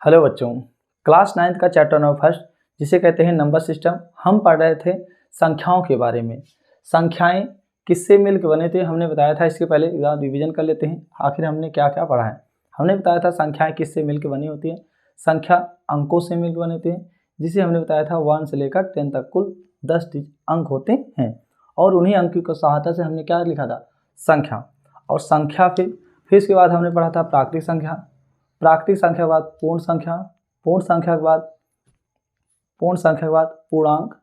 Hello बच्चों, class 9th का chapter number first जिसे कहते हैं नंबर सिस्टम, हम पढ़ रहे थे संख्याओं के बारे में। संख्याएं किससे मिलकर बने थे हमने बताया था। इसके पहले रिवीजन कर लेते हैं। आखिर हमने क्या क्या पढ़ा है। हमने बताया था संख्याएं किससे मिलकर बनी होती हैं। संख्या अंकों से मिलकर बने थे, जिसे हमने बताया था 1 से लेकर 10 तक कुल 10 अंक होते हैं और उन्हीं अंक की सहायता से हमने क्या लिखा था, संख्या। और संख्या फिर इसके बाद हमने पढ़ा था प्राकृतिक संख्या, प्राकृतिक संख्या के बाद पूर्ण संख्या, पूर्ण संख्या के बाद पूर्णांक,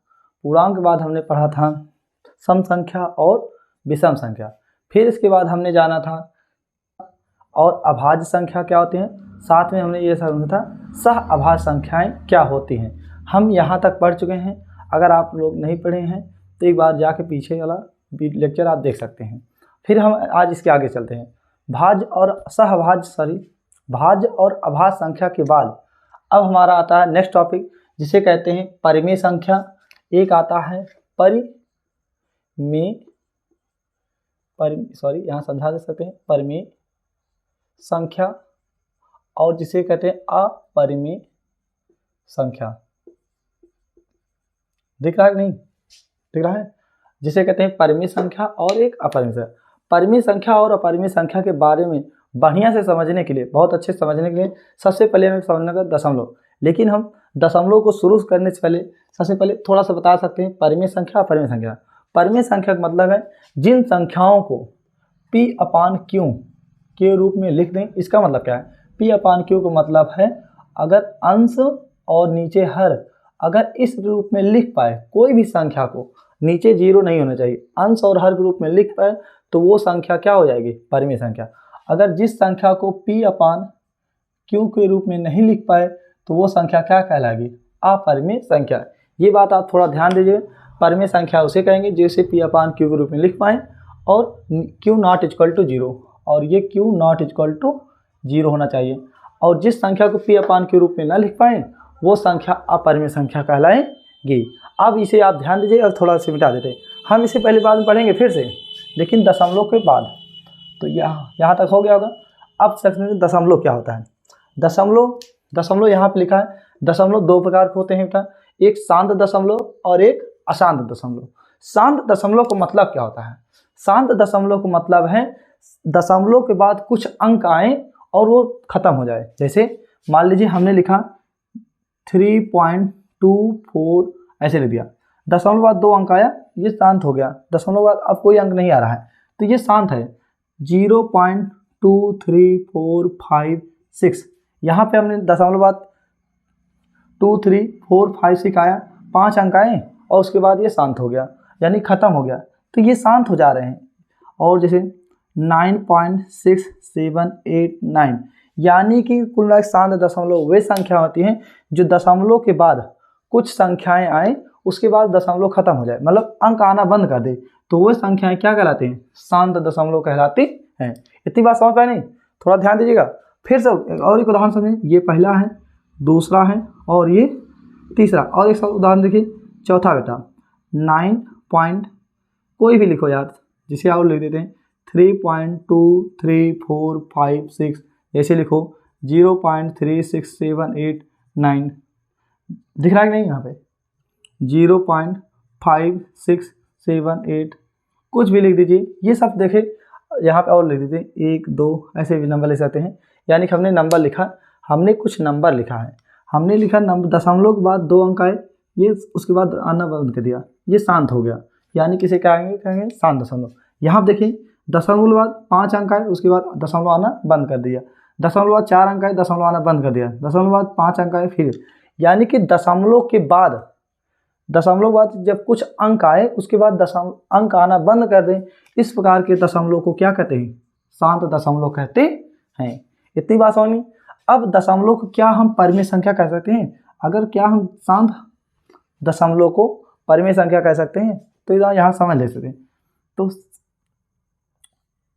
पूर्णांक के बाद हमने पढ़ा था सम संख्या और विषम संख्या। फिर इसके बाद हमने जाना था और अभाज्य संख्या क्या होती हैं। साथ में हमने ये समझा था सह अभाज्य संख्याएं क्या होती हैं। हम यहाँ तक पढ़ चुके हैं। अगर आप लोग नहीं पढ़े हैं तो एक बार जाके पीछे वाला लेक्चर आप देख सकते हैं। फिर हम आज इसके आगे चलते हैं। भाज्य और अभाज्य संख्या के बाद अब हमारा आता है नेक्स्ट टॉपिक, जिसे कहते हैं परिमेय संख्या। एक आता है यहाँ समझा दे सकते हैं परिमेय संख्या, और जिसे कहते हैं अपरिमेय संख्या। दिख रहा है कि नहीं दिख रहा है? जिसे कहते हैं परिमेय संख्या और एक अपरिमेय संख्या। परिमेय संख्या और अपरिमेय संख्या के बारे में बढ़िया से समझने के लिए, बहुत अच्छे से समझने के लिए सबसे पहले हमें समझना का दशमलव। लेकिन हम दशमलव को शुरू करने से पहले सबसे पहले थोड़ा सा बता सकते हैं परिमेय संख्या अपरिमेय संख्या। परिमेय संख्या का मतलब है जिन संख्याओं को P/Q के रूप में लिख दें। इसका मतलब क्या है? P/Q का मतलब है अगर अंश और नीचे हर अगर इस रूप में लिख पाए, कोई भी संख्या को नीचे 0 नहीं होना चाहिए, अंश और हर के रूप में लिख पाए तो वो संख्या क्या हो जाएगी? परिमेय संख्या। अगर जिस संख्या को P/Q के रूप में नहीं लिख पाए तो वो संख्या क्या कहलाएगी? अपरिमेय संख्या। ये बात आप थोड़ा ध्यान दीजिए। परिमेय संख्या उसे कहेंगे जिसे P/Q के रूप में लिख पाएँ और Q नॉट इक्वल टू 0, और ये Q नॉट इक्वल टू 0 होना चाहिए। और जिस संख्या को P/Q के रूप में न लिख पाएँ वो संख्या अपरिमेय संख्या कहलाएगी। अब इसे आप ध्यान दीजिए और थोड़ा सा मिटा देते हैं। हम इसे पहले बाद में पढ़ेंगे फिर से, लेकिन दशमलव के बाद। तो यहाँ तक हो गया होगा। अब सेक्शन दशमलव क्या होता है। दशमलव यहाँ पे लिखा है। दशमलव दो प्रकार के होते हैं बेटा, एक शांत दशमलव और एक अशांत दशमलव। शांत दशमलव का मतलब क्या होता है? शांत दशमलव का मतलब है दशमलव के बाद कुछ अंक आए और वो खत्म हो जाए। जैसे मान लीजिए हमने लिखा 3.24 ऐसे लिख दिया, दशमलव बाद 2 अंक आया, ये शांत हो गया। दशमलव बाद अब कोई अंक नहीं आ रहा है तो ये शांत है। 0.23456, यहाँ पे हमने दशमलव बाद 23456 आया, 5 अंक आए और उसके बाद ये शांत हो गया, यानी ख़त्म हो गया, तो ये शांत हो जा रहे हैं। और जैसे 9.6789, यानी कि कुल मिलाकर शांत दशमलव वे संख्या होती हैं जो दशमलव के बाद कुछ संख्याएं आए उसके बाद दशमलव खत्म हो जाए, मतलब अंक आना बंद कर दे, तो वो संख्याएं क्या कहलाती हैं? शांत दशमलव कहलाती हैं। इतनी बात समझ पाए नहीं? थोड़ा ध्यान दीजिएगा। फिर से और एक उदाहरण समझें। ये पहला है, दूसरा है और ये तीसरा। और एक उदाहरण देखिए, चौथा बेटा 9. कोई भी लिखो यार, जिसे आप लिख देते हैं 3.23456, ऐसे लिखो 0.36789। दिख रहा है कि नहीं? यहाँ पे 0.5678, कुछ भी लिख दीजिए। ये सब देखें यहाँ पे और लिख दीजिए 1 2 ऐसे भी नंबर लिख सकते हैं। यानी कि हमने नंबर लिखा, हमने कुछ नंबर लिखा है, हमने लिखा नंबर, दशमलव के बाद 2 अंक आए, ये उसके बाद आना बंद कर दिया, ये शांत हो गया, यानी किसे कहेंगे? शांत दशमलव। यहाँ पर देखिए दशमलव के बाद 5 अंक आए, उसके बाद दशमलव आना बंद कर दिया, दशमलव बाद 4 अंक आए, दशमलव आना बंद कर दिया, दशमलव बाद 5 अंक आए फिर, यानी कि दशमलव के बाद जब कुछ अंक आए उसके बाद अंक आना बंद कर दें, इस प्रकार के दशमलव को क्या कहते हैं? शांत दशमलव कहते हैं। इतनी बात समझनी। अब दशमलव को क्या हम परिमेय संख्या कह सकते हैं? अगर क्या हम शांत दशमलव को परिमेय संख्या कह सकते हैं तो यहाँ समझ ले सकते हैं। तो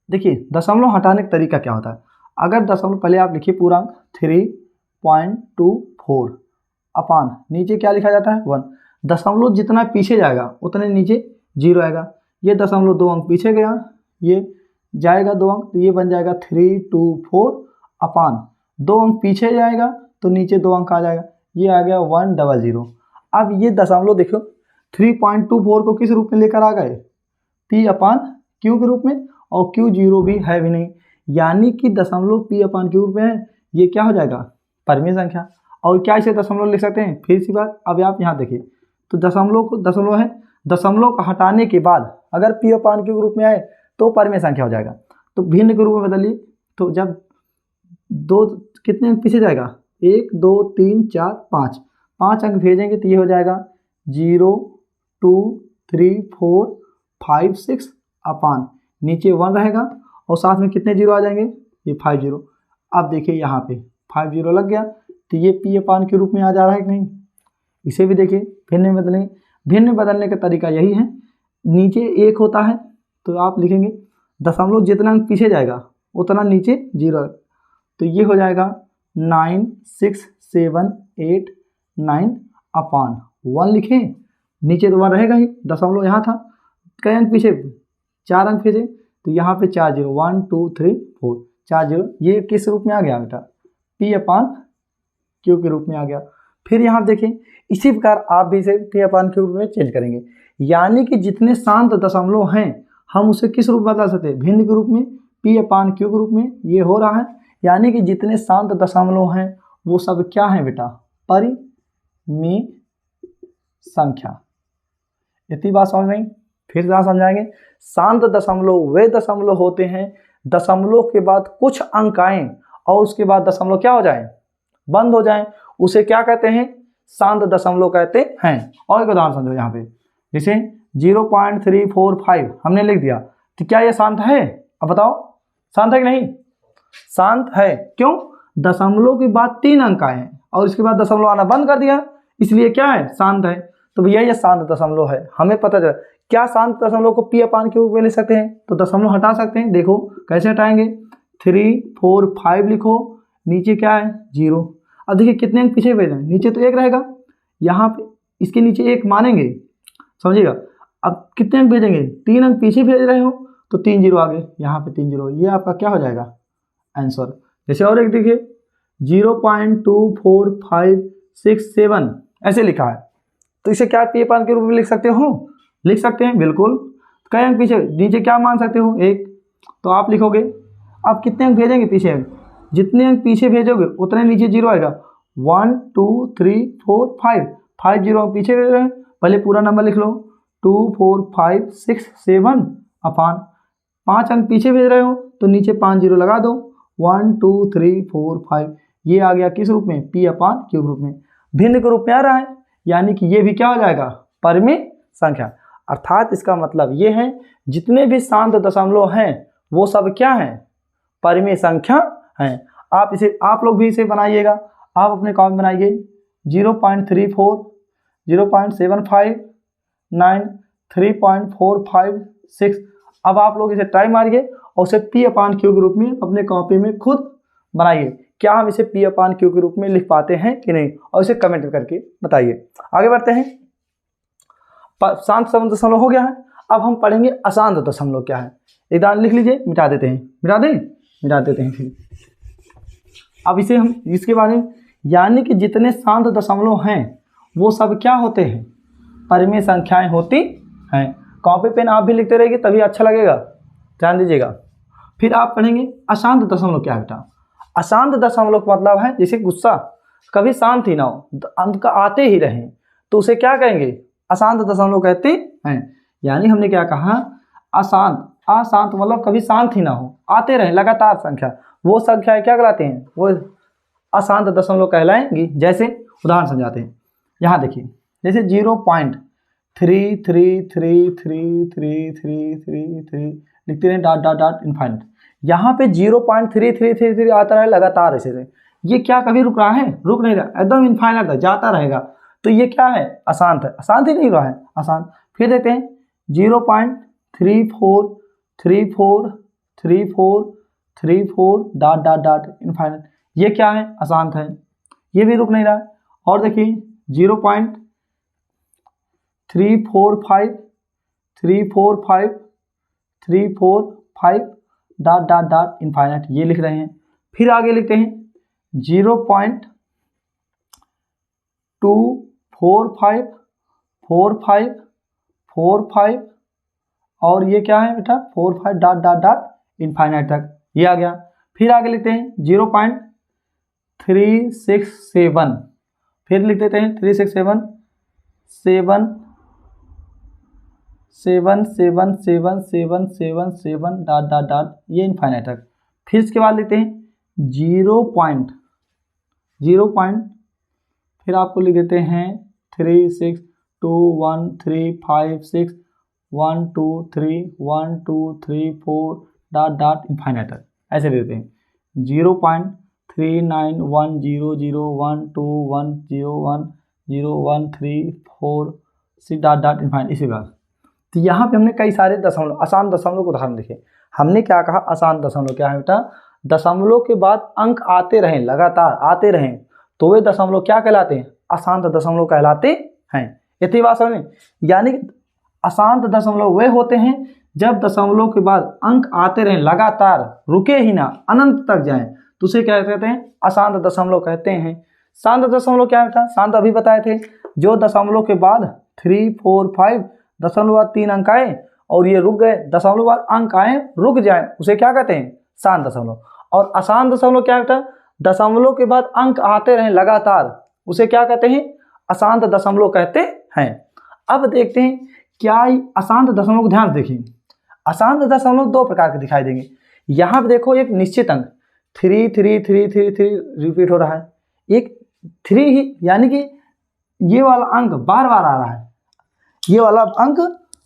देखिए दशमलव हटाने का तरीका क्या होता है। अगर दशमलव पहले आप लिखिए पूर्णांक 3.24 अपान नीचे क्या लिखा जाता है? 1। दशमलव जितना पीछे जाएगा उतने नीचे 0 आएगा। ये दशमलव 2 अंक पीछे गया, ये जाएगा 2 अंक, तो ये बन जाएगा 324 अपान 2 अंक पीछे जाएगा तो नीचे 2 अंक आ जाएगा, ये आ गया 100। अब ये दशमलव देखो 3.24 को किस रूप में लेकर आ गए, P/Q के रूप में, और Q0 भी है भी नहीं, यानी कि दशमलव P/Q रूप में है, ये क्या हो जाएगा, परिमेय संख्या। और क्या इसे दशमलव लिख सकते हैं, फिर सी बात। अब आप यहाँ देखिए तो दशमलव है, दशमलव का हटाने के बाद अगर P/Q के रूप में आए तो परिमेय संख्या हो जाएगा। तो भिन्न के रूप में बदलिए, तो जब 2 कितने अंक पीछे जाएगा, 1 2 3 4 5 अंक भेजेंगे तो ये हो जाएगा 0 2 3 4 5 6 अपान नीचे 1 रहेगा और साथ में कितने जीरो आ जाएंगे, ये 5 जीरो। अब देखिए यहाँ पे 5 जीरो लग गया, तो ये P/Q के रूप में आ जा रहा है कि नहीं। इसे भी देखिए भिन्न में बदलेंगे, भिन्न में बदलने का तरीका यही है, नीचे 1 होता है तो आप लिखेंगे दशमलव जितना अंक पीछे जाएगा उतना नीचे 0, तो ये हो जाएगा 9 6 7 8 9 अपान 1 लिखें, नीचे तो 1 रहेगा ही, दशमलव यहाँ था, कई अंक पीछे, 4 अंक पीछे, तो यहाँ पे 4 जीरो, 1 2 3 4 4 जीरो, ये किस रूप में आ गया बेटा, P/Q के रूप में आ गया। फिर यहाँ देखिए इसी प्रकार आप भी इसे P/Q के रूप में चेंज करेंगे, यानी कि जितने शांत दशमलव हैं हम उसे किस रूप में बदल सकते हैं, भिन्न के रूप में, P/Q के रूप में। ये हो रहा है, यानी कि जितने शांत दशमलव हैं वो सब क्या हैं बेटा, परिमेय संख्या। इतनी बात समझ नहीं, फिर से समझाएंगे। शांत दशमलव वे दशमलव होते हैं दशमलव के बाद कुछ अंक आएँ और उसके बाद दशमलव क्या हो जाए, बंद हो जाए, उसे क्या कहते हैं, शांत दशमलव कहते हैं। और एक उदाहरण समझो यहाँ पे, जैसे 0.345 हमने लिख दिया, तो क्या ये शांत है, अब बताओ शांत है कि नहीं, शांत है। क्यों, दशमलव के बाद 3 अंक आए हैं और इसके बाद दशमलव आना बंद कर दिया, इसलिए क्या है, शांत है। तो भैया ये शांत दशमलव है, हमें पता चला। क्या शांत दशमलव को P/Q में ले सकते हैं, तो दशमलव हटा सकते हैं, देखो कैसे हटाएंगे, 3 4 5 लिखो, नीचे क्या है 0। अब देखिए कितने अंक पीछे भेजें, नीचे तो 1 रहेगा, यहाँ पे इसके नीचे 1 मानेंगे, समझिएगा। अब कितने अंक भेजेंगे, 3 अंक पीछे भेज रहे हो तो 3 जीरो आगे, यहाँ पे 3 जीरो, ये आपका क्या हो जाएगा आंसर। जैसे और एक देखिए 0.24567 ऐसे लिखा है, तो इसे क्या P/Q के रूप में लिख सकते हो, लिख सकते हैं बिल्कुल। कई अंक पीछे, नीचे क्या मान सकते हो 1, तो आप लिखोगे। अब कितने अंक भेजेंगे पीछे, जितने अंक पीछे भेजोगे उतने नीचे 0 आएगा, 1 2 3 4 5 जीरो पीछे भेज रहे हैं, पहले पूरा नंबर लिख लो, 2 4 5 6 7 अपान 5 अंक पीछे भेज रहे हो तो नीचे 5 जीरो लगा दो, 1 2 3 4 5, ये आ गया किस रूप में, P/Q रूप में, भिन्न के रूप में आ रहा है, यानी कि ये भी क्या हो जाएगा, परिमेय संख्या। अर्थात इसका मतलब ये है जितने भी शांत दशमलव हैं वो सब क्या हैं, परिमेय संख्या हैं। आप लोग भी इसे बनाइएगा, आप अपने कॉपी बनाइए 0.34 0.75 9 3.456। अब आप लोग इसे ट्राई मारिए और उसे P/Q के रूप में अपने कॉपी में खुद बनाइए, क्या हम इसे P/Q के रूप में लिख पाते हैं कि नहीं, और इसे कमेंट करके बताइए। आगे बढ़ते हैं, शांत दशमलव हो गया है, अब हम पढ़ेंगे अशांत दशमलव क्या है। एक दान लिख लीजिए, मिटा देते हैं, मिटा देते हैं फिर। अब इसे हम इसके बारे में, यानी कि जितने शांत दशमलव हैं वो सब क्या होते हैं, परिमेय संख्याएं होती हैं। कॉपी पेन आप भी लिखते रहिए तभी अच्छा लगेगा, ध्यान दीजिएगा। फिर आप पढ़ेंगे अशांत दशमलव क्या है बेटा। अशांत दशमलव का मतलब है जैसे गुस्सा कभी शांत ही ना हो, अंक आते ही रहें, तो उसे क्या कहेंगे, अशांत दशमलव कहते हैं। यानी हमने क्या कहा, अशांत मतलब कभी शांत ही ना हो, आते रहे लगातार संख्या, वो संख्या क्या कहलाते हैं, वो अशांत दशमलव कहलाएंगी। जैसे उदाहरण समझाते हैं, यहाँ देखिए जैसे 0.33333333 लिखते रहे डॉट डॉट डॉट इनफाइनाइट, यहाँ पे 0.3333 आता रहे लगातार ऐसे से, ये क्या कभी रुक रहा है, रुक नहीं रहा, एकदम इनफाइनाइट तक जाता रहेगा, तो ये क्या है, अशांत है, अशांत ही नहीं रहा है, अशांत। फिर देते हैं 0.34343434 डॉट डॉट डॉट इनफाइनाइट, ये क्या है, अशांत है, ये भी रुक नहीं रहा है। और देखिए 0.345345 डॉट डॉट डॉट इनफाइनाइट, ये लिख रहे हैं। फिर आगे लिखते हैं 0.34 2 4 5 4 5 4 5 और ये क्या है बेटा 4 5 डॉट डॉट डॉट इनफाइनाइट तक, ये आ गया। फिर आगे लिखते हैं 0.367, फिर लिख देते हैं 367 7 7 7 7 7 7 7 डॉट डॉट डॉट ये इनफाइनाइट तक। फिर इसके बाद लिखते हैं 0 पॉइंट फिर आपको लिख देते हैं 3 6 2 1 3 5 6 1 2 3 1 2 3 4 डॉट डॉट इनफाइनाइट तक, ऐसे देते हैं 0.391001010103 डॉट डॉट इनफाइनाइट इसी बात। तो यहाँ पे हमने कई सारे दशमलव, आसान दशमलव को उदाहरण देखे। हमने क्या कहा, आसान दशमलव क्या है बेटा, दशमलव के बाद अंक आते रहें, लगातार आते रहें, तो वे दशमलव क्या कहलाते हैं, अशांत दशमलव कहलाते हैं। इतनी बात समझ। यानी अशांत दशमलव वे होते हैं जब दशमलव के बाद अंक आते रहें लगातार, रुके ही ना, अनंत तक जाएं, तो उसे क्या कहते हैं, अशांत दशमलव कहते हैं। शांत दशमलव क्या बेटा, शांत अभी बताए थे, जो दशमलव के बाद 3 4 5 दशमलव बाद 3 अंक आए और ये रुक गए, दशमलव बाद अंक आए रुक जाए, उसे क्या कहते हैं, शांत दशमलव। और अशांत दशमलव क्या बेटा, दशमलव के बाद अंक आते रहें लगातार, उसे क्या कहते हैं, अशांत दशमलव कहते हैं। अब देखते हैं क्या अशांत दशमलव को ध्यान से देखिए। अशांत दशमलव दो प्रकार के दिखाई देंगे। यहाँ पे देखो एक निश्चित अंक 3 3 3 3 3 रिपीट हो रहा है, एक 3 ही, यानी कि ये वाला अंक बार बार आ रहा है, ये वाला अंक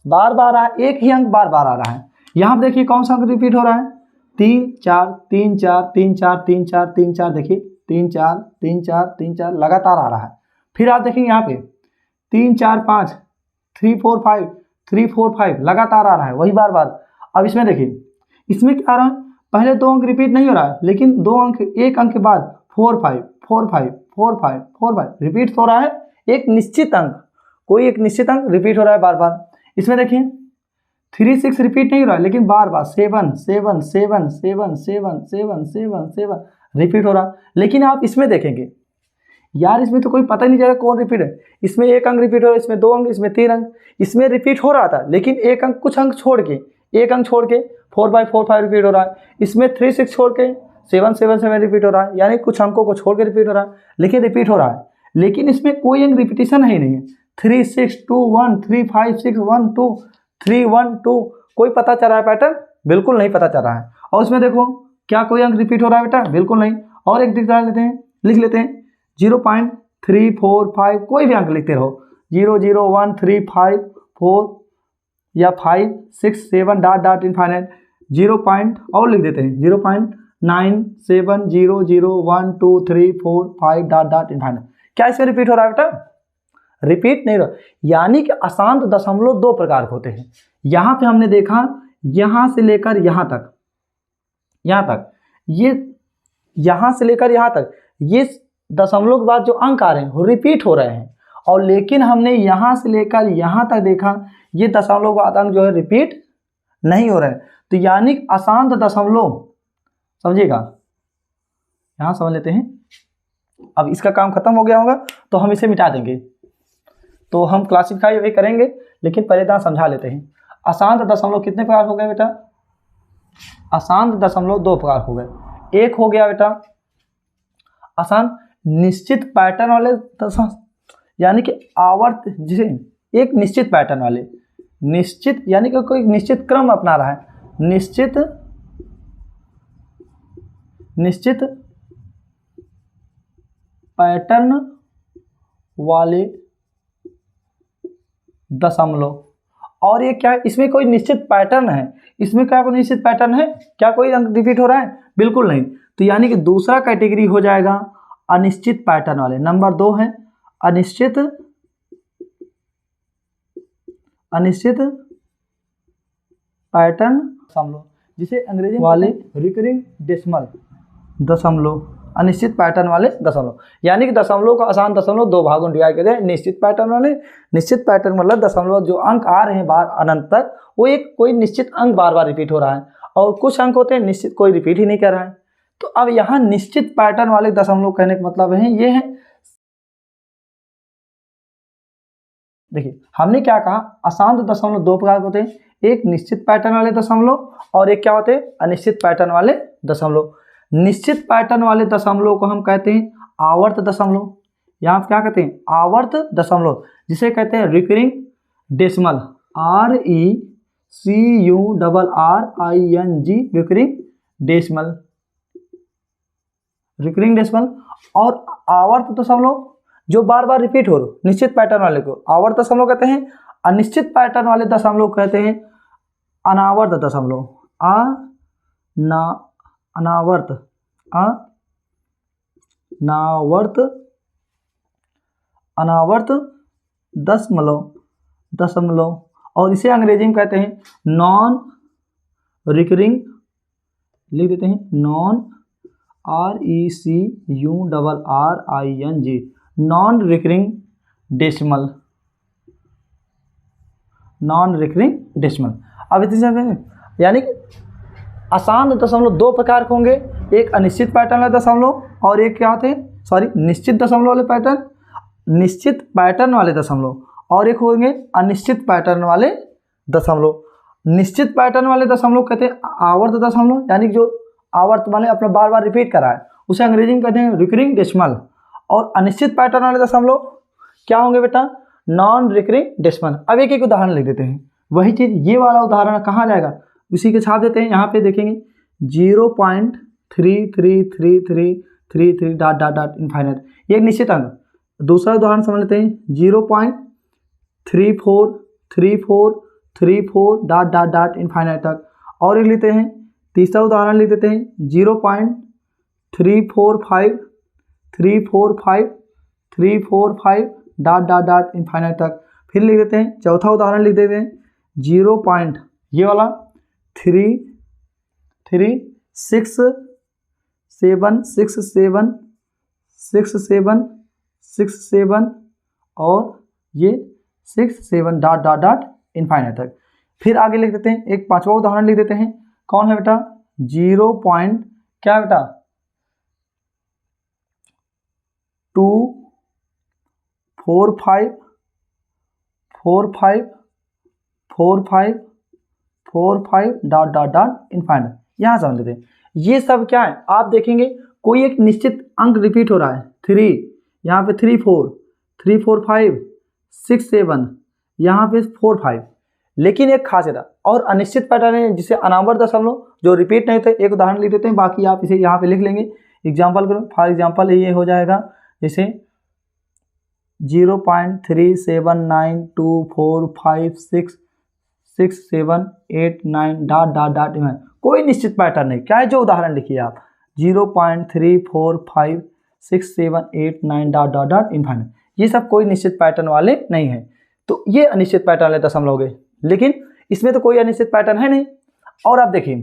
बार बार आ रहा है, एक ही अंक बार बार आ रहा है। यहाँ पे देखिए कौन सा अंक रिपीट हो रहा है, 3 4 3 4 3 4 3 4 3 4, देखिए 3 4 3 4 3 4 लगातार आ रहा है। फिर आप देखेंगे यहाँ पे 3 4 5 3 4 5 3 4 5 लगातार आ रहा है, वही बार बार। अब इसमें देखिए, इसमें क्या आ रहा है, पहले दो अंक रिपीट नहीं हो रहा है, लेकिन दो अंक, एक अंक के बाद 4 5 4 5 4 5 4 5 रिपीट हो रहा है, एक निश्चित अंक, कोई एक निश्चित अंक रिपीट हो रहा है बार बार। इसमें देखिए 3 6 रिपीट नहीं हो रहा है, लेकिन बार बार 7 7 7 7 7 7 7 7 रिपीट हो रहा है। लेकिन आप इसमें देखेंगे यार, इसमें तो कोई पता ही नहीं चल रहा कौन रिपीट है। इसमें एक अंक रिपीट हो रहा है, इसमें 2 अंक, इसमें 3 अंक, इसमें रिपीट हो रहा था, लेकिन एक अंक, कुछ अंक छोड़ के, एक अंक छोड़ के 4 5 4 5 रिपीट हो रहा है। इसमें 3 6 छोड़ के 7 7 7 रिपीट हो रहा है, यानी कुछ अंकों को छोड़ के रिपीट हो रहा है, लेकिन रिपीट हो रहा है। लेकिन इसमें कोई अंक रिपीटिशन है ही नहीं है। 3 6 2 1 3 5 6 1 2 3 1 2, कोई पता चल रहा है पैटर्न, बिल्कुल नहीं पता चल रहा है। और इसमें देखो क्या कोई अंक रिपीट हो रहा है बेटा, बिल्कुल नहीं। और एक दिखा लेते हैं, लिख लेते हैं 0.345, कोई भी अंक लिखते रहो, 0 0 1 3 5 4 या 5 6 7 डॉट डॉट इनफाइनाइट 0 पॉइंट और लिख देते हैं 0.970012345 डॉट डॉट इनफाइनाइट। क्या इसमें रिपीट हो रहा है बेटा, रिपीट नहीं हो रहा। यानी कि अशांत दशमलव दो प्रकार के होते हैं। यहाँ पे हमने देखा यहाँ से लेकर यहाँ तक, ये यहाँ से लेकर यहाँ तक, ये दशमलव के बाद जो अंक आ रहे हैं वो रिपीट हो रहे हैं। और लेकिन हमने यहाँ से लेकर यहाँ तक देखा, ये दशमलव के बाद अंक जो है रिपीट नहीं हो रहे हैं। तो यानी अशांत दशमलव, समझिएगा, यहाँ समझ लेते हैं। अब इसका काम खत्म हो गया होगा तो हम इसे मिटा देंगे, तो हम क्लासिफाई भी करेंगे, लेकिन पहले तो समझा लेते हैं। अशांत दशमलव कितने प्रकार हो गए बेटा, अशांत दशमलव दो प्रकार हो गए। एक हो गया बेटा अशांत निश्चित पैटर्न वाले दशमलव, यानी कि आवर्त, जिसे एक निश्चित पैटर्न वाले, निश्चित यानी कि कोई निश्चित क्रम अपना रहा है, निश्चित पैटर्न वाले दशमलव। और ये क्या है, इसमें कोई निश्चित पैटर्न है, इसमें क्या कोई निश्चित पैटर्न है, क्या कोई अंक रिपीट हो रहा है, बिल्कुल नहीं। तो यानी कि दूसरा कैटेगरी हो जाएगा अनिश्चित पैटर्न वाले। नंबर 2 है अनिश्चित पैटर्न दशमलव, जिसे अंग्रेजी वाले रिकरिंग डेसिमल दशमलव, अनिश्चित पैटर्न वाले दशमलव। यानी कि दशमलव का अशांत दशमलव दो भागों में डिवाइड करते हैं, निश्चित पैटर्न वाले। निश्चित पैटर्न मतलब दशमलव जो अंक आ रहे हैं बार अनंत तक, वो एक कोई निश्चित अंक बार बार रिपीट हो रहा है, और कुछ अंक होते हैं निश्चित कोई रिपीट ही नहीं कर रहा है। तो अब यहाँ निश्चित पैटर्न वाले दशमलव कहने का मतलब है ये है देखिए हमने क्या कहा, अशांत दशमलव दो प्रकार के होते हैं, एक निश्चित पैटर्न वाले दशमलव और एक क्या होते हैं, अनिश्चित पैटर्न वाले दशमलव। निश्चित पैटर्न वाले दशमलव को हम कहते हैं आवर्त दशमलव। यहाँ पे क्या कहते हैं, आवर्त दशमलव, जिसे कहते हैं recurring decimal, RECURRING, recurring decimal, recurring decimal. और आवर्त दशमलव जो बार बार रिपीट हो, निश्चित पैटर्न वाले को आवर्त दशमलव कहते हैं, अनिश्चित पैटर्न वाले दशमलव कहते हैं अनावर्त दशमलव, अनावर्त अनावर्त दशमलव। और इसे अंग्रेजी में कहते हैं नॉन रिकरिंग, लिख देते हैं non, RECURRING, non recurring decimal, non recurring decimal. अब इतने यानी कि अशांत दशमलव दो प्रकार के होंगे, एक अनिश्चित पैटर्न वाले दशमलव और एक क्या होते हैं, निश्चित दशमलव वाले पैटर्न, निश्चित पैटर्न वाले दशमलव, और एक होंगे अनिश्चित पैटर्न वाले दशमलव। निश्चित पैटर्न वाले दशमलव कहते हैं आवर्त दशमलव, यानी कि जो आवर्त माने अपना बार बार रिपीट करा है, उसे अंग्रेजी में कहते हैं रिकरिंग डेसिमल। और अनिश्चित पैटर्न वाले दशमलव क्या होंगे बेटा, नॉन रिकरिंग डेसिमल। अब एक एक उदाहरण लिख देते हैं, वही चीज़ ये वाला उदाहरण कहाँ जाएगा, उसी के छाप देते हैं। यहाँ पे देखेंगे 0.333333 डॉट डॉट डॉट इनफाइनाइट, ये एक निश्चित अंक। दूसरा उदाहरण समझ लेते हैं 0.343434 डॉट डॉट डॉट इनफाइनाइट तक। और एक लेते हैं, तीसरा उदाहरण लिख देते हैं 0.345345 डॉट डॉट डॉट इनफाइनाइट तक। फिर लिख देते हैं चौथा उदाहरण लिख देते हैं 0. ये वाला 3.376767 और ये 67 डॉट डॉट डॉट इनफाइनाइट तक। फिर आगे लिख देते हैं एक पांचवा उदाहरण लिख देते हैं, कौन है बेटा, 0. क्या बेटा 2454545 डॉट डॉट डॉट इनफाइनाइट। यहाँ समझ लेते हैं ये सब क्या है, आप देखेंगे कोई एक निश्चित अंक रिपीट हो रहा है 3, यहाँ पे 34 345 67, यहाँ पे 45, लेकिन एक खास है और अनिश्चित पैटर्न है जिसे अनावर्त दशमलव जो रिपीट नहीं होते। एक उदाहरण लिख देते हैं, बाकी आप इसे यहाँ पे लिख लेंगे एग्जाम्पल करो। फॉर एग्जाम्पल ये हो जाएगा जैसे 0.3792456678 डॉट डॉट डॉट, कोई निश्चित पैटर्न नहीं, क्या है जो उदाहरण लिखिए आप 0.345678 डॉट डॉट डॉट इनफाइनाइट, ये सब कोई निश्चित पैटर्न वाले नहीं है। तो ये अनिश्चित पैटर्न वाले दशमलव हो गए, लेकिन इसमें तो कोई अनिश्चित पैटर्न है नहीं। और आप देखिए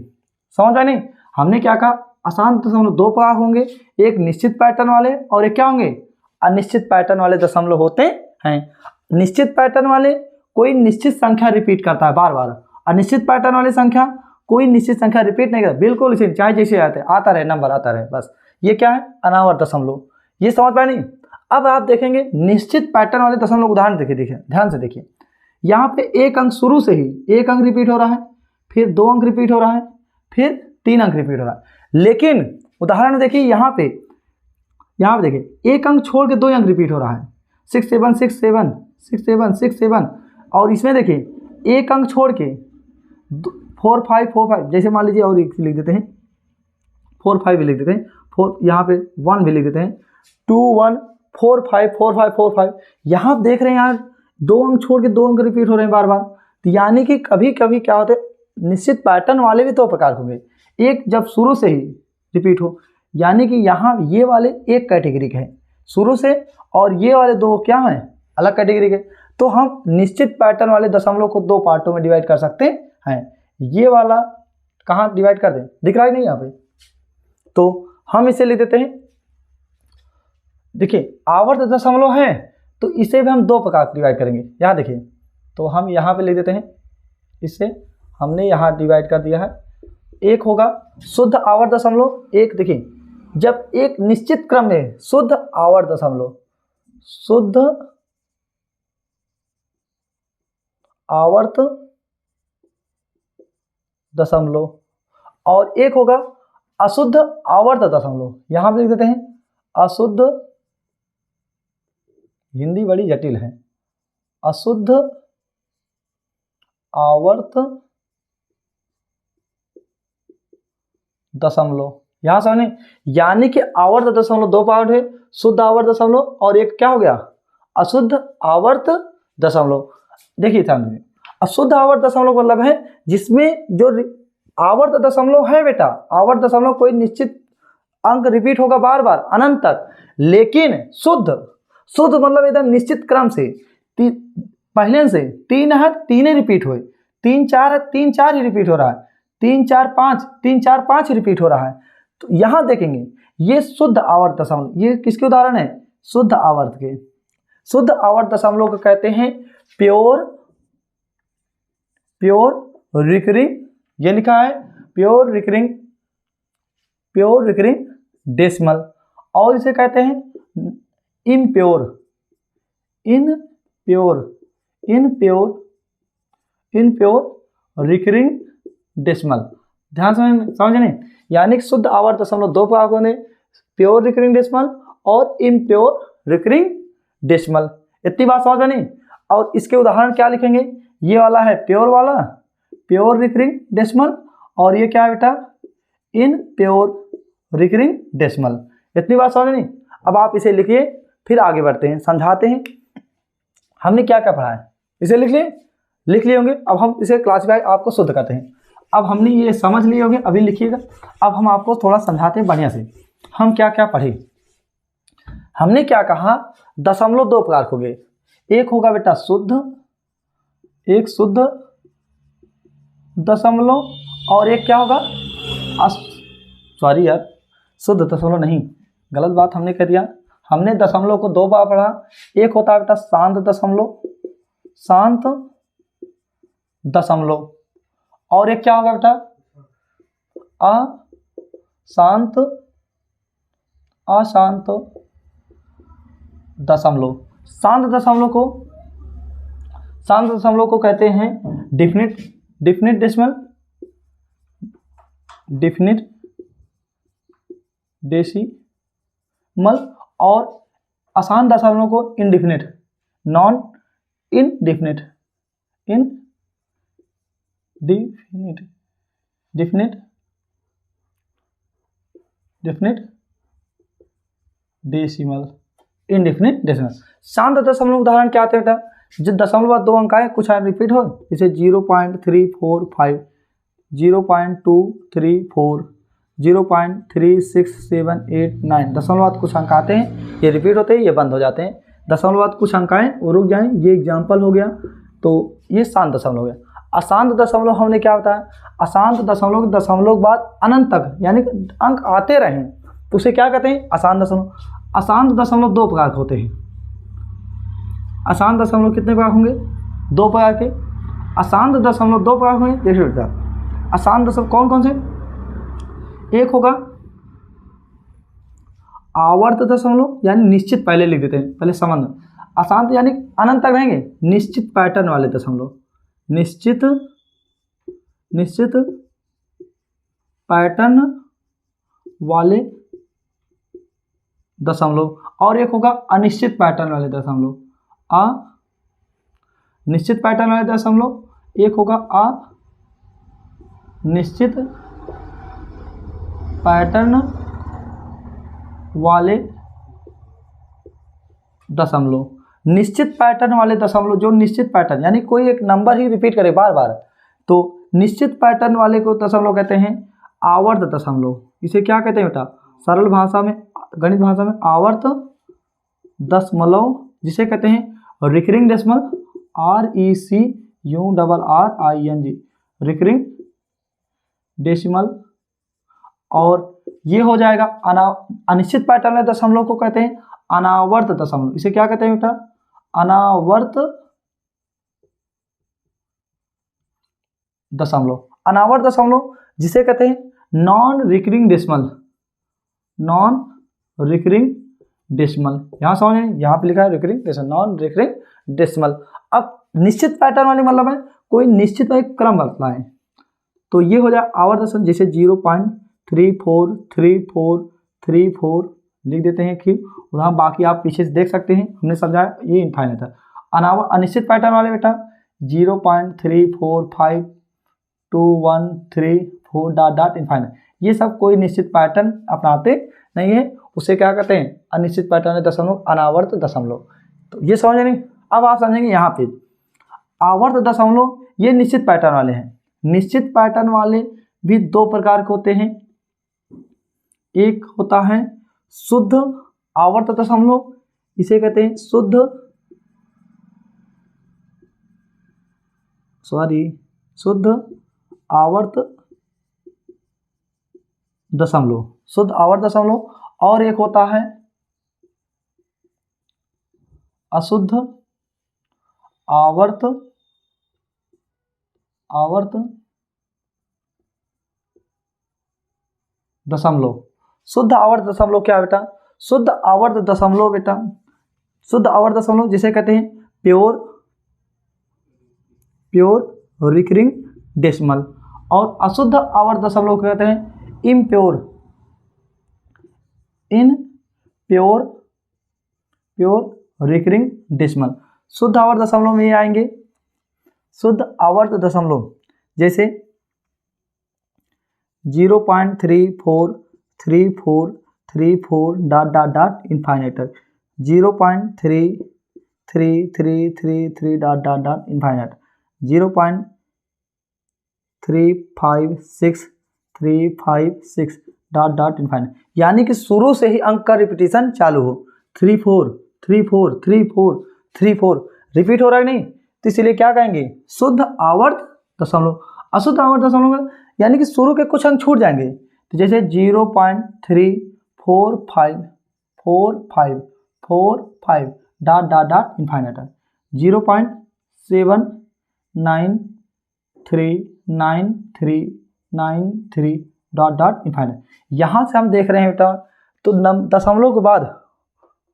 समझ रहे नहीं, हमने क्या कहा, अशांत दशमलव दो प्रकार होंगे, एक निश्चित पैटर्न वाले और एक क्या होंगे, अनिश्चित पैटर्न वाले दशमलव होते हैं। निश्चित पैटर्न वाले कोई निश्चित संख्या रिपीट करता है बार बार, अनिश्चित पैटर्न वाली संख्या कोई निश्चित संख्या रिपीट नहीं करता, बिल्कुल इसे चाहे जैसे आता रहे नंबर आता रहे बस। ये क्या है, अनावर्त दशमलव। ये समझ पाए नहीं। अब आप देखेंगे निश्चित पैटर्न वाले दशमलव उदाहरण देखिए ध्यान से देखिए, यहाँ पे एक अंक शुरू से ही एक अंक रिपीट हो रहा है, फिर 2 अंक रिपीट हो रहा है, फिर 3 अंक रिपीट हो रहा है। लेकिन उदाहरण देखिए यहाँ पे देखिए एक अंक छोड़ के 2 अंक रिपीट हो रहा है, 6 7 6 7 6 7 6 7। और इसमें देखिए एक अंक छोड़ के 4 5 4 5, जैसे मान लीजिए और एक लिख देते हैं 4 5 भी लिख देते हैं, 4 यहाँ पे 1 भी लिख देते हैं, 2 1 4 5 4 5 4 5। यहाँ देख रहे हैं यार 2 अंक छोड़ के 2 अंक रिपीट हो रहे हैं बार बार। तो यानी कि कभी कभी क्या होता है, निश्चित पैटर्न वाले भी 2 प्रकार होंगे, एक जब शुरू से ही रिपीट हो, यानी कि यहाँ ये वाले एक कैटेगरी के हैं शुरू से, और ये वाले 2 क्या हैं, अलग कैटेगरी के। तो हम निश्चित पैटर्न वाले दशमलव को 2 पार्टों में डिवाइड कर सकते हैं। ये वाला कहाँ डिवाइड कर दें, दिख रहा है नहीं यहाँ पे, तो हम इसे लिख देते हैं, देखिए आवर्त दशमलव है तो इसे भी हम 2 प्रकार डिवाइड करेंगे। यहाँ देखिए, तो हम यहाँ पे लिख देते हैं, इससे हमने यहाँ डिवाइड कर दिया है। एक होगा शुद्ध आवर्त दशमलव, एक देखिए जब एक निश्चित क्रम में शुद्ध आवर्त दशमलव, शुद्ध आवर्त दशमलव, और एक होगा अशुद्ध आवर्त दशमलव। यहां पे लिख देते हैं अशुद्ध, हिंदी बड़ी जटिल है, अशुद्ध आवर्त दशमलव। यहां समझे, यानी कि आवर्त दशमलव दो पार्ट है, शुद्ध आवर्त दशमलव और एक क्या हो गया, अशुद्ध आवर्त दशमलव। देखिए ध्यान दीजिए, अशुद्ध आवर्त दशमलव मतलब है जिसमें जो आवर्त दशमलव है बेटा, आवर्त दशमलव कोई निश्चित अंक रिपीट होगा बार बार अनंत तक, लेकिन शुद्ध मतलब एकदम निश्चित क्रम से, पहले से 3 है 3 ही रिपीट हुए, 3 4 है 3 4 ही रिपीट हो रहा है, 3 4 5 3 4 5 ही रिपीट हो रहा है। तो यहां देखेंगे ये शुद्ध आवर्त दशमलव, ये किसके उदाहरण है, शुद्ध आवर्त के। शुद्ध आवर्त दशमलव को कहते हैं प्योर रिकरिंग, ये लिखा है प्योर रिकरिंग डेसिमल, और इसे कहते हैं इनप्योर रिकरिंग डेसिमल। ध्यान समझने, यानी कि शुद्ध आवर्त दशमलव दो भागों में, प्योर रिकरिंग डेसिमल और इम्प्योर रिकरिंग डेसिमल। इतनी बात समझ में नहीं। और इसके उदाहरण क्या लिखेंगे, ये वाला है प्योर वाला, प्योर रिकरिंग डेसिमल, और ये क्या है बेटा, इन प्योर रिकरिंग डेसिमल। इतनी बात समझ नहीं। अब आप इसे लिखिए, फिर आगे बढ़ते हैं, समझाते हैं हमने क्या क्या पढ़ा है। इसे लिख लिए होंगे। अब हम इसे क्लासिफाई आपको शुद्ध करते हैं। अब हमने ये समझ लिए होंगे, अभी लिखिएगा। अब हम आपको थोड़ा समझाते हैं बढ़िया से, हम क्या क्या पढ़े। हमने क्या कहा, दशमलव दो प्रकार हो गए, एक होगा बेटा शुद्ध, एक शुद्ध दशमलव, और एक क्या होगा, सॉरी यार, शुद्ध दशमलव नहीं, गलत बात हमने कह दिया। हमने दशमलव को दो बार पढ़ा, एक होता है बेटा शांत दशमलव, और एक क्या होगा बेटा, अशांत दशमलव। शांत दशमलव को कहते हैं डिफिनिट डेसिमल, और अशांत दशमलव को नॉन इनडिफिनिट डेसिमल। शांत दशमलव उदाहरण क्या आते हैं बेटा, जो दशमलव दो अंक आए कुछ रिपीट हो, जैसे 0.345, 0.234, 0.36789। दशमलव कुछ अंक आते हैं, ये रिपीट होते हैं, ये बंद हो जाते हैं। दशमलव कुछ अंक आए वो रुक जाएं, ये एग्जाम्पल हो गया। तो ये शांत दशमलव हो गया। अशांत दशमलव हमने क्या बताया, अशांत दशमलव के दशमलव के बाद अनंत तक यानी अंक आते रहें तो उसे क्या कहते हैं, अशांत दशमलव। अशांत दशमलव दो प्रकार के होते हैं। अशांत दशमलव कितने प्रकार होंगे, दो प्रकार के। अशांत दशमलव दो प्रकार होंगे, देखिए बेटा, अशांत दशमलव कौन कौन से, एक होगा आवर्त दशमलव, यानी निश्चित, पहले लिख देते हैं, पहले संबंध। अशांत यानी अनंत तक रहेंगे, निश्चित पैटर्न वाले दशमलव, निश्चित पैटर्न वाले दशमलव, और एक होगा अनिश्चित पैटर्न वाले दशमलव, अनिश्चित पैटर्न वाले दशमलव, एक होगा अनिश्चित पैटर्न वाले दशमलव। निश्चित पैटर्न वाले दशमलव, जो निश्चित पैटर्न यानी कोई एक नंबर ही रिपीट करे बार बार, तो निश्चित पैटर्न वाले को दशमलव कहते हैं आवर्त दशमलव। इसे क्या कहते हैं बेटा, सरल भाषा में, गणित भाषा में आवर्त दशमलव, जिसे कहते हैं recurring decimal, RECURRING, recurring decimal. और ये हो जाएगा अनिश्चित पैटर्न वाले दशमलव को कहते हैं अनावर्त दशमलव। इसे क्या कहते हैं बेटा, अनावर्त दशमलव। अनावर्त दशमलव जिसे कहते हैं नॉन रिकरिंग डेसिमल, यहाँ समझ, यहाँ पे लिखा है recurring decimal, non recurring decimal. अब निश्चित पैटर्न वाले मतलब है कोई निश्चित एक क्रम बताएं, तो ये हो जाए आवर्त दशमलव, जैसे 0.343434 लिख देते हैं कि उदाहरण, बाकी आप पीछे से देख सकते हैं, हमने समझाया ये इनफाइनाइट है। अनिश्चित पैटर्न वाले बेटा 0.345213 डॉट डॉट इनफाइनाइट, ये सब कोई निश्चित पैटर्न अपनाते नहीं है, उसे क्या कहते हैं अनिश्चित पैटर्न दशमलव, अनावर्त दशमलव। तो ये समझ नहीं। अब आप समझेंगे यहाँ पे आवर्त दशमलव ये निश्चित पैटर्न वाले हैं। निश्चित पैटर्न वाले भी दो प्रकार के होते हैं, एक होता है शुद्ध आवर्त दशमलव, इसे कहते हैं शुद्ध आवर्त दशमलव, और एक होता है अशुद्ध आवर्त दशमलव। शुद्ध आवर्त दशमलव क्या है बेटा? शुद्ध आवर्त दशमलव जिसे कहते हैं प्योर रिकरिंग डेसिमल, और अशुद्ध आवर्त दशमलव कहते हैं इम्प्योर रिकरिंग डेसिमल। शुद्ध आवर्त दशमलव में ये आएंगे शुद्ध आवर्त दशमलव, जैसे 0.343434 dot dot dot infinite, 0.333333 dot dot dot infinite, 0.356356 dot dot infinite, यानी कि शुरू से ही अंक का रिपीटिशन चालू हो, 343434 रिपीट हो रहा है नहीं, तो इसलिए क्या कहेंगे शुद्ध आवर्त दशमलव। अशुद्ध आवर्त दशमलव यानी कि शुरू के कुछ अंक छूट जाएंगे, तो जैसे 0.34545 dot dot dot infinite, 0.7939393 dot dot infinite. यहाँ से हम देख रहे हैं बेटा, तो दशमलव के बाद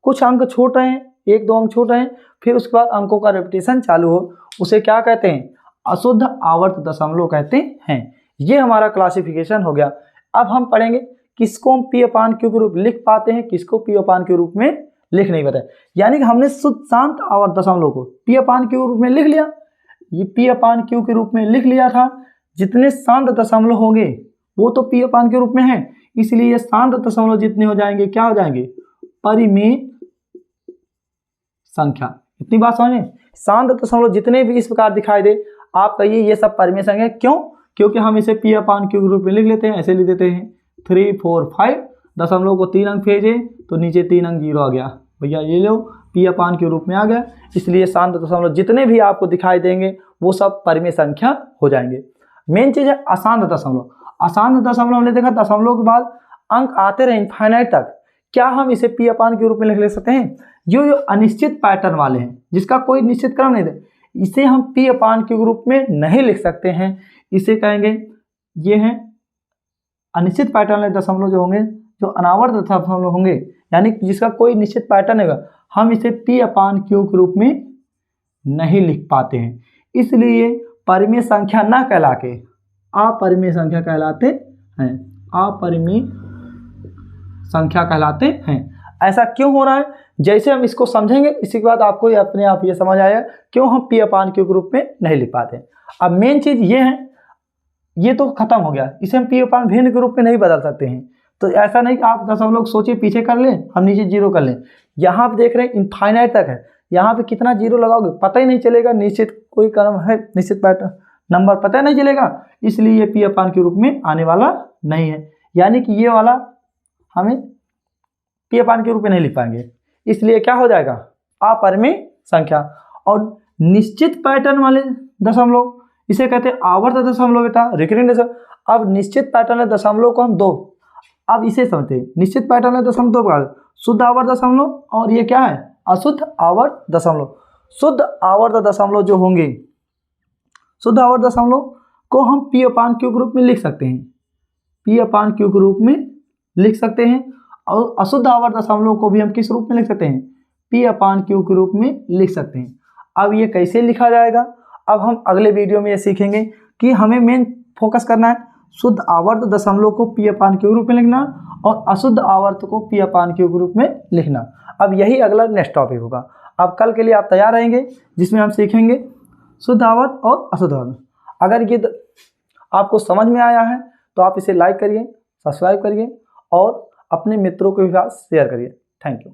कुछ अंक छूट रहे हैं, एक दो अंक छूट रहे हैं, फिर उसके बाद अंकों का रिपीटिशन चालू हो, उसे क्या कहते हैं अशुद्ध आवर्त दशमलव कहते हैं। ये हमारा क्लासिफिकेशन हो गया। अब हम पढ़ेंगे किसको हम P अपान Q के रूप लिख पाते हैं, किसको P अपान Q रूप में लिख नहीं पाते। यानी कि हमने शुद्ध शांत आवर्त दशमलव को P अपान Q रूप में लिख लिया, ये P अपान Q के रूप में लिख लिया था। जितने शांत दशमलव होंगे वो तो P अपान Q रूप में है, इसलिए ये शांत दशमलव जितने हो जाएंगे क्या हो जाएंगे परिमेय संख्या। इतनी बात समझे, शांत दशमलव जितने भी इस प्रकार दिखाई दे आप कहिए ये सब परिमेय संख्या। क्यों? क्योंकि हम इसे P अपान Q के रूप में लिख लेते हैं, ऐसे लिख देते हैं 345 दशमलव को 3 अंक भेजे तो नीचे 3 अंक 0 आ गया, भैया ये लो P अपान Q रूप में आ गया। इसलिए शांत दशमलव जितने भी आपको दिखाई देंगे वो सब परिमेय संख्या हो जाएंगे। मेन चीज़ है अशांत दशमलव। अशांत दशमलव हमने देखा दशमलव के बाद अंक आते रहे इनफाइनाइट तक, क्या हम इसे P अपान Q रूप में लिख ले सकते हैं? जो अनिश्चित पैटर्न वाले हैं जिसका कोई निश्चित क्रम नहीं है, इसे हम P अपान Q रूप में नहीं लिख सकते हैं। इसे कहेंगे ये हैं अनिश्चित पैटर्न वाले दशमलव जो होंगे, जो अनावर्त दशमलव होंगे, यानी जिसका कोई निश्चित पैटर्न है, हम इसे P अपान Q के रूप में नहीं लिख पाते हैं। इसलिए परिमेय संख्या ना कहला के अपरिमेय संख्या कहलाते हैं, अपरिमेय संख्या कहलाते हैं। ऐसा क्यों हो रहा है, जैसे हम इसको समझेंगे इसी के बाद आपको अपने आप ये समझ आएगा क्यों हम P अपान Q के रूप में नहीं लिख पाते। अब मेन चीज़ ये है, ये तो खत्म हो गया, इसे हम P अपान भिन्न के रूप में नहीं बदल सकते हैं। तो ऐसा नहीं कि आप दशमलव सोचिए पीछे कर लें, हम नीचे 0 कर लें। यहाँ पे देख रहे हैं इनफाइनाइट तक है, यहाँ पे कितना 0 लगाओगे पता ही नहीं चलेगा, निश्चित कोई क्रम है, निश्चित पैटर्न नंबर पता नहीं चलेगा, इसलिए ये P अपान Q रूप में आने वाला नहीं है। यानी कि ये वाला हमें P अपान Q रूप में नहीं लिख पाएंगे, इसलिए क्या हो जाएगा अपरिमेय संख्या। और निश्चित पैटर्न वाले दशमलव इसे कहते हैं आवर्त दशमलव बेटा, रिकरिंग दशमलव। अब निश्चित पैटर्न वाले दशमलव को हम दो, अब इसे समझते हैं। निश्चित पैटर्न वाले दशमलव दो प्रकार, शुद्ध आवर्त दशमलव और ये क्या है अशुद्ध आवर्त दशमलव। शुद्ध आवर्त दशमलव जो होंगे, शुद्ध आवर्त दशमलव को हम P अपान Q के रूप में लिख सकते हैं, P अपान Q के रूप में लिख सकते हैं। और अशुद्ध आवर्त दशमलव को भी हम किस रूप में लिख सकते हैं P अपान Q के रूप में लिख सकते हैं। अब ये कैसे लिखा जाएगा, अब हम अगले वीडियो में ये सीखेंगे कि हमें मेन फोकस करना है शुद्ध आवर्त दशमलव को p अपान q रूप में लिखना और अशुद्ध आवर्त को p अपान q के रूप में लिखना। अब यही अगला नेक्स्ट टॉपिक होगा। अब कल के लिए आप तैयार रहेंगे जिसमें हम सीखेंगे शुद्ध आवर्त और अशुद्ध आवर्त। अगर ये आपको समझ में आया है तो आप इसे लाइक करिए, सब्सक्राइब करिए और अपने मित्रों के साथ शेयर करिए। Thank you.